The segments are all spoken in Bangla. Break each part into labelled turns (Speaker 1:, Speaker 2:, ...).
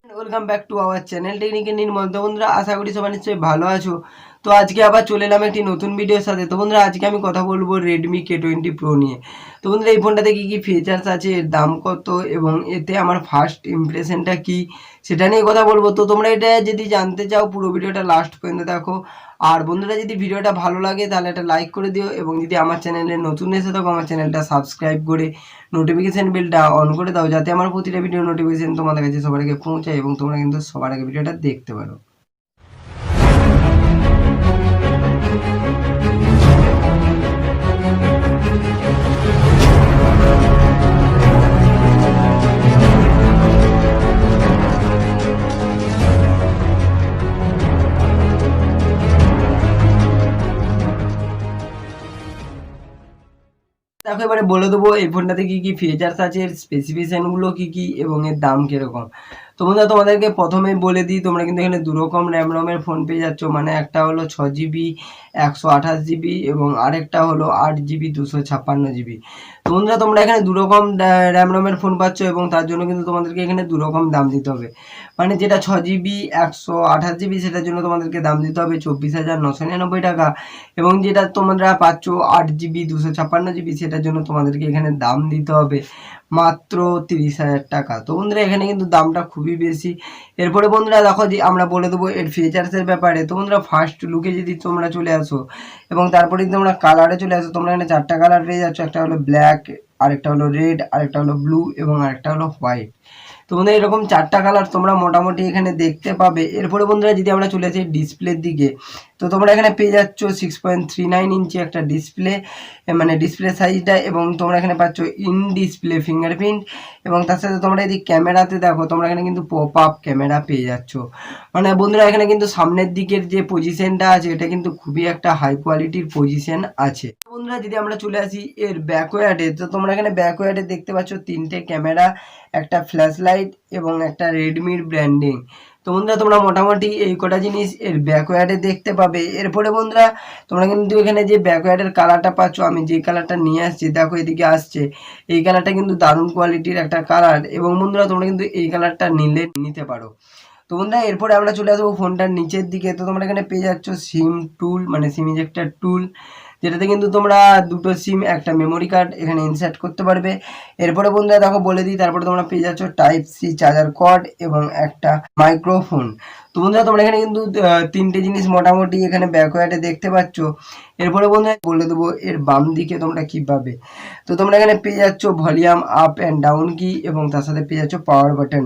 Speaker 1: Welcome back to our channel technical Nirmal. তো বন্ধুরা, আশা করি সবাই নিশ্চয়ই ভালো আছো। তো আজকে আবার চলে এলাম একটি নতুন ভিডিওর সাথে। তো বন্ধুরা, আজকে আমি কথা বলবো Redmi K20 Pro নিয়ে। তো বন্ধুরা, এই ফোনটাতে কী কী ফিচার্স আছে, এর দাম কত এবং এতে আমার ফার্স্ট ইমপ্রেশনটা কী, সেটা নিয়ে কথা বলবো। তো তোমরা এটা যদি জানতে চাও, পুরো ভিডিওটা লাস্ট পর্যন্ত দেখো। আর বন্ধুরা, যদি ভিডিওটা ভালো লাগে তাহলে একটা লাইক করে দিও, এবং যদি আমার চ্যানেলে নতুন এসে থাকো আমার চ্যানেলটা সাবস্ক্রাইব করে নোটিফিকেশান বেলটা অন করে দাও, যাতে আমার প্রতিটা ভিডিও নোটিফিকেশান তোমাদের কাছে সবার আগে পৌঁছায় এবং তোমরা কিন্তু সবার আগে ভিডিওটা দেখতে পারো। দেখো, এবারে বলে দেবো এই ফোনটাতে কী কী ফিচার্স আছে, এর স্পেসিফিকেশানগুলো কী কী এবং এর দাম কীরকম। তো বন্ধুরা, তোমাদেরকে প্রথমেই বলে দিই, তোমরা কিন্তু এখানে দুরকম র্যাম রমের ফোন পেয়ে যাচ্ছ। মানে একটা হলো 6GB 128GB এবং আরেকটা হলো 8GB 256GB। তো বন্ধুরা, তোমরা এখানে দুরকম র্যাম রমের ফোন পাচ্ছ এবং তার জন্য কিন্তু তোমাদেরকে এখানে দুরকম দাম দিতে হবে। মানে যেটা 6GB 128GB সেটার জন্য তোমাদেরকে দাম দিতে হবে 24,999 টাকা, এবং যেটা তোমরা পাচ্ছ 8GB 256GB সেটার জন্য তোমাদেরকে এখানে দাম দিতে হবে মাত্র 30,000 টাকা। তো বন্ধুরা, এখানে কিন্তু দামটা খুবই বেশি। এরপরে বন্ধুরা দেখো, যে আমরা বলে দেবো এর ফিচার্সের ব্যাপারে। তো বন্ধুরা, ফার্স্ট লুকে যদি তোমরা চলে আসো এবং তারপরে যদি তোমরা কালারে চলে আসো, তোমরা এখানে 4টা কালার পেয়ে যাচ্ছ। একটা হলো ব্ল্যাক, আরেকটা হলো রেড, আরেকটা হলো ব্লু এবং আরেকটা হলো হোয়াইট। তো বন্ধুরা, এরকম 4টা কালার তোমরা মোটামুটি এখানে দেখতে পাবে। এরপরে বন্ধুরা, যদি আমরা চলে আসি ডিসপ্লের দিকে, তো তোমরা এখানে পেয়ে যাচ্ছ 6.39 ইঞ্চি একটা ডিসপ্লে, মানে ডিসপ্লে সাইজটা, এবং তোমরা এখানে পাচ্ছ ইন ডিসপ্লে ফিঙ্গারপ্রিন্ট, এবং তার সাথে তোমরা যদি ক্যামেরাতে দেখো, তোমরা এখানে কিন্তু পপ আপ ক্যামেরা পেয়ে যাচ্ছ। মানে বন্ধুরা, এখানে কিন্তু সামনের দিকের যে পজিশনটা আছে এটা কিন্তু খুবই একটা হাই কোয়ালিটির পজিশন আছে। বন্ধুরা, যদি আমরা চলে আসি এর ব্যাকওয়ার্ডে, তো তোমরা এখানে ব্যাকওয়ার্ডে দেখতে পাচ্ছ 3টে ক্যামেরা, একটা ফ্ল্যাশ লাইট এবং একটা রেডমির ব্র্যান্ডিং। তো বন্ধুরা, তোমরা মোটামুটি এই কটা জিনিস এর ব্যাকওয়ার্ডে দেখতে পাবে। এরপরে বন্ধুরা, তোমরা কিন্তু এখানে যে ব্যাকওয়ার্ডের কালারটা পাচ্ছ, আমি যে কালারটা নিয়ে আসছি, দেখো এদিকে আসছে, এই কালারটা কিন্তু দারুণ কোয়ালিটির একটা কালার, এবং বন্ধুরা তোমরা কিন্তু এই কালারটা নিতে পারো। তো বন্ধুরা, এরপরে আমরা চলে আসবো ফোনটার নিচের দিকে। তো তোমরা এখানে পেয়ে যাচ্ছ সিম টুল, মানে সিম ইজেক্টার টুল, যেটাতে কিন্তু তোমরা দুটো সিম, একটা মেমোরি কার্ড এখানে ইনসার্ট করতে পারবে। এরপরে বন্ধুরা দেখো বলে দিই, তারপরে তোমরা পেয়ে যাচ্ছ টাইপ সি চার্জার কর্ড এবং একটা মাইক্রোফোন। তো বন্ধুরা, তোমরা এখানে কিন্তু 3টে জিনিস মোটামুটি এখানে ব্যাকওয়ার্ডে দেখতে পাচ্ছ। এরপরে বন্ধুরা বলে দেবো এর বাম দিকে তোমরা কী পাবে। তো তোমরা এখানে পেয়ে যাচ্ছ ভলিউম আপ অ্যান্ড ডাউন কি, এবং তার সাথে পেয়ে যাচ্ছ পাওয়ার বাটন।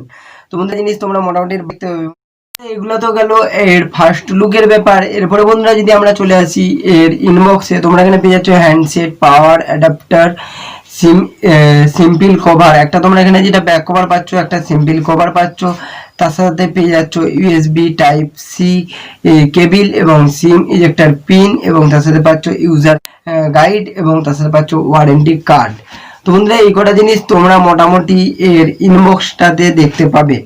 Speaker 1: তো বন্ধুরা, জিনিস তোমরা মোটামুটি দেখতে পাবে। এগুলো তো গেল এর ফার্স্ট লুকের ব্যাপার। এরপরে বন্ধুরা, যদি আমরা চলে আসি এর ইনবক্সে, তোমরা এখানে পেয়ে যাচ্ছ handset, power adapter, simple cover, একটা তোমরা এখানে যেটা ব্যাক কভার পাচ্ছ, একটা সিম্পল কভার পাচ্ছ। তার সাথে পেয়ে যাচ্ছ ইউএসবি টাইপ সি কেবিল এবং সিম ইজেক্টার পিন, এবং তার সাথে পাচ্ছ ইউজার গাইড, এবং তার সাথে পাচ্ছ ওয়ারেন্টি কার্ড। তো বন্ধুরা, এই কটা জিনিস তোমরা মোটামুটি এর ইনবক্সটাতে দেখতে পাবে।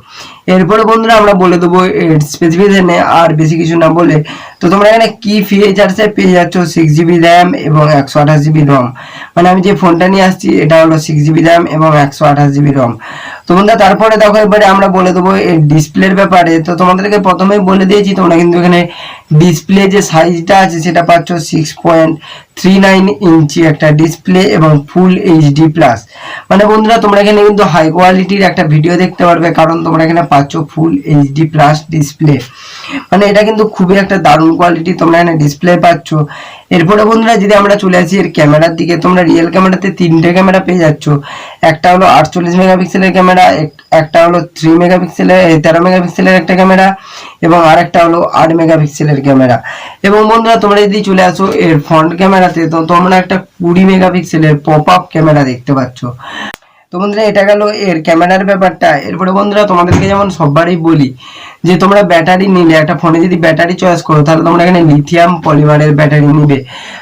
Speaker 1: এরপরে বন্ধুরা, আমরা বলে দেবো এর স্পেসিফিকেশনে, আর বেশি কিছু না বলে। তো তোমরা এখানে কি ফিচার্সে পেয়ে যাচ্ছ 6GB র্যাম এবং 128GB রম। মানে আমি যে ফোনটা নিয়ে আসছি এটা হলো 6GB র্যাম এবং 128GB রম। তো বন্ধুরা, তারপরে দেখো এবারে আমরা বলে দেবো এর ডিসপ্লের ব্যাপারে। তো তোমাদেরকে প্রথমেই বলে দিয়েছি, তোমরা কিন্তু এখানে ডিসপ্লে যে সাইজটা আছে সেটা পাচ্ছ 6.39 ইঞ্চি একটা ডিসপ্লে এবং ফুল এইচডি প্লাস। মানে বন্ধুরা, তোমরা এখানে কিন্তু হাই কোয়ালিটির একটা ভিডিও দেখতে পারবে, কারণ তোমরা এখানে পাচ্ছ ফুল এইচডি প্লাস ডিসপ্লে। মানে এটা কিন্তু খুবই একটা দারুণ কোয়ালিটি তোমরা এখানে ডিসপ্লে পাচ্ছ। এরপরে বন্ধুরা, যদি আমরা চলে আসি এর ক্যামেরার দিকে, তোমরা রিয়েল ক্যামেরাতে 3টে ক্যামেরা পেয়ে যাচ্ছ। একটা হলো 48 মেগাপিক্সেলের ক্যামেরা, একটা হলো 13 মেগাপিক্সেলের একটা ক্যামেরা, এবং আরেকটা হলো 8 মেগাপিক্সেলের ক্যামেরা। এবং বন্ধুরা, তোমরা যদি চলে আসো এর ফ্রন্ট ক্যামেরাতে, তো তোমরা একটা 20 মেগাপিক্সেলের পপ আপ ক্যামেরা দেখতে পাচ্ছ। তো বন্ধুরা, এটা গেল এর ক্যামেরার ব্যাপারটা। এরপরে বন্ধুরা, তোমাদেরকে যেমন সববারই বলি যে তোমরা ব্যাটারি নিলে, একটা ফোনে যদি ব্যাটারি চয়েস করো, তাহলে তোমরা এখানে লিথিয়াম পলিমারের ব্যাটারি নিবে।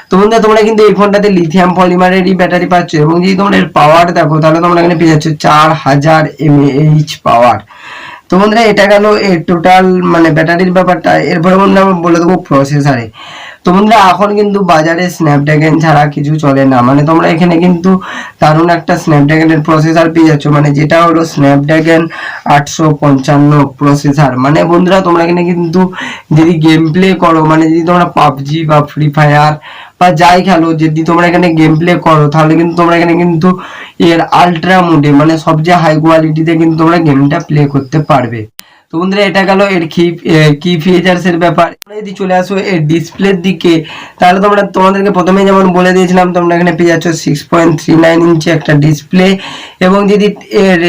Speaker 1: তো বন্ধুরা, তোমরা কিন্তু এই ফোনটাতে লিথিয়াম পলিমারেরই ব্যাটারি পাচ্ছ, এবং যদি তোমরা এর পাওয়ার দেখো, তাহলে তোমরা এখানে পেয়ে যাচ্ছ 4000 mAh পাওয়ার। তো বন্ধুরা এটা গেল এর টোটাল মানে ব্যাটারির ব্যাপারটা। এরপরে বন্ধুরা আমরা বলে দেবো প্রসেসারে। তো বন্ধুরা এখন কিন্তু বাজারে স্ন্যাপড্রাগন ছাড়া কিছু চলে না, মানে তোমরা এখানে কিন্তু দারুণ একটা স্ন্যাপড্রাগনের প্রসেসর পেয়ে যাচ্ছ, মানে যেটা হলো স্ন্যাপড্রাগন 855 প্রসেসর। মানে বন্ধুরা তোমরা এখানে কিন্তু যদি গেম প্লে করো, মানে যদি তোমরা পাবজি বা ফ্রি ফায়ার বা যাই খেলো, যদি তোমরা এখানে গেম প্লে করো তাহলে কিন্তু তোমরা এখানে কিন্তু এর আলট্রা মোডে মানে সবচেয়ে হাই কোয়ালিটিতে কিন্তু তোমরা গেমটা প্লে করতে পারবে। তো বন্ধুরা এটা গেল এর কি ফিচার্স এর ব্যাপার। যদি চলে আসো এর ডিসপ্লের দিকে, তাহলে তোমাদেরকে প্রথমে যেমন বলে দিয়েছিলাম, তোমরা এখানে পেয়ে যাচ্ছ 6.39 ইঞ্চি একটা ডিসপ্লে। এবং যদি এর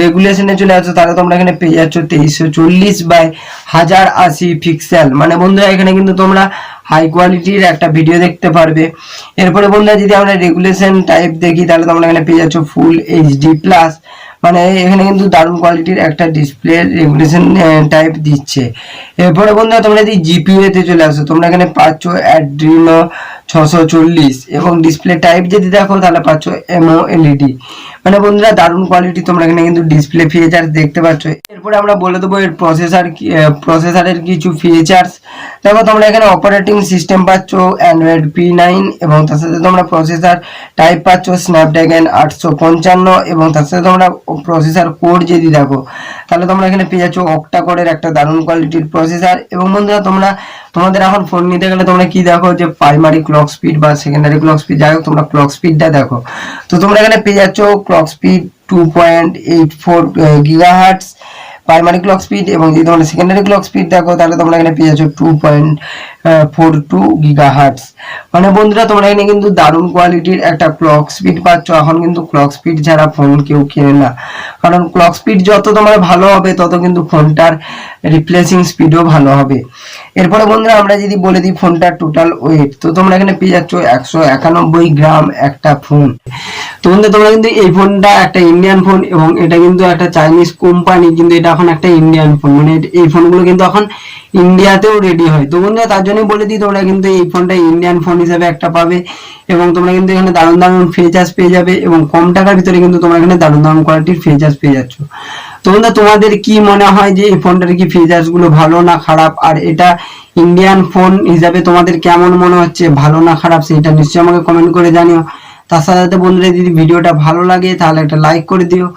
Speaker 1: রেগুলেশনে চলে আসো, তাহলে তোমরা এখানে পেয়ে যাচ্ছ 2340/1080 পিক্সেল। মানে বন্ধুরা এখানে কিন্তু তোমরা হাই কোয়ালিটির একটা ভিডিও দেখতে পারবে। এরপরে বন্ধুরা যদি আমরা রেগুলেশন টাইপ দেখি, তাহলে তোমরা এখানে পেয়ে যাচ্ছ ফুল এইচডি প্লাস। মানে এখানে কিন্তু দারুণ কোয়ালিটির একটা ডিসপ্লে রেগুলেশন টাইপ দিচ্ছে। এরপরে বন্ধুরা তোমরা যদি জিপিইউ তে চলে আসো, তোমরা এখানে পাচ্ছ অ্যাড্রিনো 640 এবং ডিসপ্লে টাইপ যদি দেখো তাহলে পাচ্ছ এমওএলইডি। মানে বন্ধুরা দারুণ কোয়ালিটি তোমরা এখানে কিন্তু ডিসপ্লে ফিচার্স দেখতে পাচ্ছ। এরপরে আমরা বলে দেবো এর প্রসেসরের কিছু ফিচার্স। দেখো তোমরা এখানে অপারেটিং সিস্টেম পাচ্ছ অ্যান্ড্রয়েড P9 এবং তার সাথে তোমরা প্রসেসর টাইপ পাচ্ছ স্ন্যাপড্রাগন 855 এবং তার সাথে তোমরা প্রসেসর কোড যদি দেখো, তাহলে তোমরা এখানে পেয়ে যাচ্ছ অক্টা কোডের একটা দারুণ কোয়ালিটির প্রসেসর। এবং বন্ধুরা তোমাদের এখন ফোন নিতে গেলে তোমরা কি দেখো যে প্রাইমারি ক্লক স্পিড বা সেকেন্ডারি ক্লক স্পিড, যাই হোক তোমরা ক্লক স্পিডটা দেখো। তো তোমরা এখানে পেয়ে যাচ্ছ clock speed 2.84 gigahertz primary clock speed. এবং যদি তোমরা সেকেন্ডারি ক্লক স্পিড দেখো, তাহলে তোমরা এখানে পেয়ে যাচ্ছ 2.42 গিগাহার্টজ। মানে বন্ধুরা তোমরা এখানে কিন্তু দারুণ কোয়ালিটির একটা ক্লক স্পিড পাচ্ছ। এখন কিন্তু ক্লক স্পিড ছাড়া ফোন কেউ কেনে না, কারণ ক্লক স্পিড যত তোমার ভালো হবে তত কিন্তু ফোনটার রিপ্লেসিং স্পিডও ভালো হবে। এরপরে বন্ধুরা আমরা যদি বলে দিই ফোনটার টোটাল ওয়েট, তো তোমরা এখানে পেয়ে যাচ্ছ 191 গ্রাম একটা ফোন। তো বন্ধুরা তোমরা কিন্তু এই ফোনটা একটা ইন্ডিয়ান ফোন এবং এটা কিন্তু একটা চাইনিজ কোম্পানি, কিন্তু এটা এখন একটা ইন্ডিয়ান ফোন, মানে এই ফোনগুলো কিন্তু এখন ইন্ডিয়াতেও রেডি হয়। তো বন্ধুরা তার জন্যই বলে দিই তোমরা কিন্তু এই ফোনটা ইন্ডিয়ান ফোন হিসেবে একটা পাবে এবং তোমরা কিন্তু এখানে দারুণ দারুণ ফিচার্স পেয়ে যাবে এবং কম টাকার ভিতরে কিন্তু তোমরা এখানে দারুণ দারুণ কোয়ালিটির ফিচার্স পেয়ে যাচ্ছ। তো বন্ধুরা তোমাদের কি মনে হয় যে এই ফোনটার কি ফিচার্স গুলো ভালো না খারাপ, আর এটা ইন্ডিয়ান ফোন হিসাবে তোমাদের কেমন মনে হচ্ছে, ভালো না খারাপ, সেটা নিশ্চয়ই আমাকে কমেন্ট করে জানিও। তার সাথে সাথে বন্ধুরা যদি ভিডিওটা ভালো লাগে তাহলে একটা লাইক করে দিও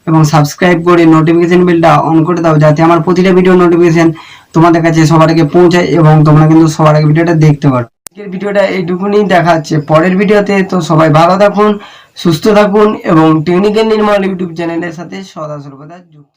Speaker 1: এবং সাবস্ক্রাইব করে নোটিফিকেশন বেলটা অন করে দাও, যাতে আমার প্রতিটা ভিডিও নোটিফিকেশন তোমাদের কাছে সবার আগে পৌঁছায় এবং তোমরা কিন্তু সবার আগে ভিডিওটা দেখতে পারো। আজকের ভিডিওটা এইটুকুনি, দেখা হচ্ছে পরের ভিডিওতে। তো সবাই ভালো থাকুন, সুস্থ থাকুন এবং টেকনিক্যাল নির্মল ইউটিউব চ্যানেলের সাথে সদা সর্বদা যুক্ত।